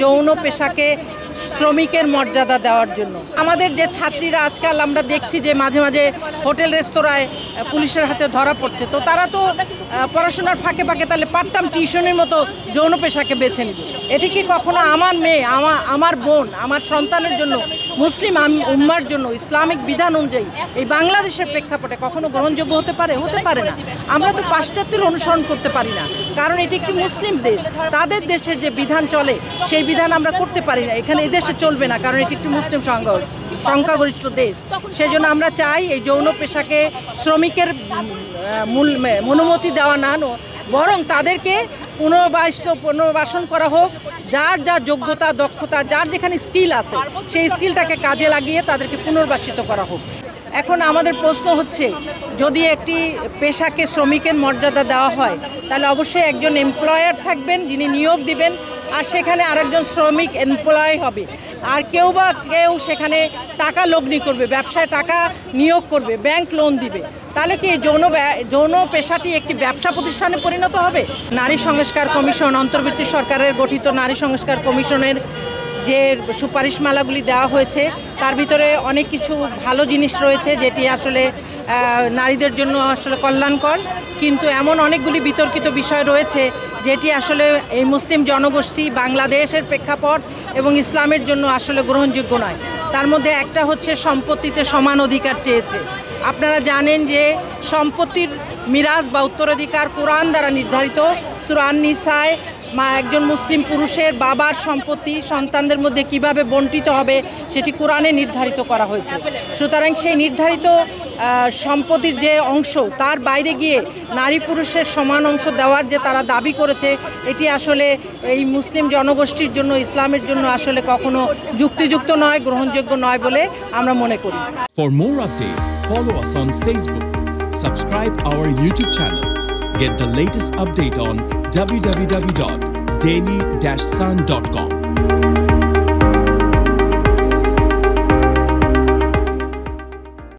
যৌন পেশাকে শ্রমিকের মর্যাদা দেওয়ার জন্য আমাদের যে ছাত্রীরা আজকাল আমরা দেখছি যে মাঝে মাঝে হোটেল রেস্তোরাঁয় পুলিশের হাতে ধরা পড়ছে, তো তারা তো পড়াশোনার ফাঁকে ফাঁকে তাহলে পার্ট টাইম টিউশনের মতো যৌন পেশাকে বেছে নেবে। এটি কি কখনো আমার মেয়ে, আমার বোন, আমার সন্তানের জন্য, মুসলিম উম্মার জন্য ইসলামিক বিধান অনুযায়ী এই বাংলাদেশের প্রেক্ষাপটে কখনো গ্রহণযোগ্য হতে পারে? হতে পারে না। আমরা তো পাশ্চাত্যের অনুসরণ করতে পারি না, কারণ এটি একটি মুসলিম দেশ। তাদের দেশের যে বিধান চলে সেই বিধান আমরা করতে পারি না, এখানে এদেশে চলবে না, কারণ এটি একটি মুসলিম সংখ্যাগরিষ্ঠ দেশ। সেই জন্য আমরা চাই এই যৌন পেশাকে শ্রমিকের অনুমতি দেওয়া না, বরং তাদেরকে পুনর্বাসন করা হোক। যার যা যোগ্যতা, দক্ষতা, যার যেখানে স্কিল আছে সেই স্কিলটাকে কাজে লাগিয়ে তাদেরকে পুনর্বাসিত করা হোক। এখন আমাদের প্রশ্ন হচ্ছে, যদি একটি পেশাকে শ্রমিকের মর্যাদা দেওয়া হয় তাহলে অবশ্যই একজন এমপ্লয়ার থাকবেন যিনি নিয়োগ দিবেন, আর সেখানে আরেকজন শ্রমিক এমপ্লয় হবে। আর কেউ সেখানে টাকা লগ্নি করবে, ব্যবসায় টাকা নিয়োগ করবে, ব্যাংক লোন দিবে। তাহলে কি যৌন পেশাটি একটি ব্যবসা প্রতিষ্ঠানে পরিণত হবে? নারী সংস্কার কমিশন, অন্তর্বর্তী সরকারের গঠিত নারী সংস্কার কমিশনের যে সুপারিশমালাগুলি দেওয়া হয়েছে তার ভিতরে অনেক কিছু ভালো জিনিস রয়েছে যেটি আসলে নারীদের জন্য আসলে কল্যাণকর, কিন্তু এমন অনেকগুলি বিতর্কিত বিষয় রয়েছে যেটি আসলে এই মুসলিম জনগোষ্ঠী, বাংলাদেশের প্রেক্ষাপট এবং ইসলামের জন্য আসলে গ্রহণযোগ্য নয়। তার মধ্যে একটা হচ্ছে সম্পত্তিতে সমান অধিকার চেয়েছে। আপনারা জানেন যে সম্পত্তির মিরাজ বা উত্তরাধিকার কোরআন দ্বারা নির্ধারিত। সূরা আন-নিসায় একজন মুসলিম পুরুষের বাবার সম্পত্তি সন্তানদের মধ্যে কিভাবে বণ্টিত হবে সেটি কোরআনে নির্ধারিত করা হয়েছে। সুতরাং সেই নির্ধারিত সম্পত্তির যে অংশ, তার বাইরে গিয়ে নারী পুরুষের সমান অংশ দেওয়ার যে তারা দাবি করেছে, এটি আসলে এই মুসলিম জনগোষ্ঠীর জন্য, ইসলামের জন্য আসলে কখনো যুক্তিযুক্ত নয়, গ্রহণযোগ্য নয় বলে আমরা মনে করি। For more updates, follow us on Facebook, subscribe our YouTube channel, get the latest update on www.daily-sun.com.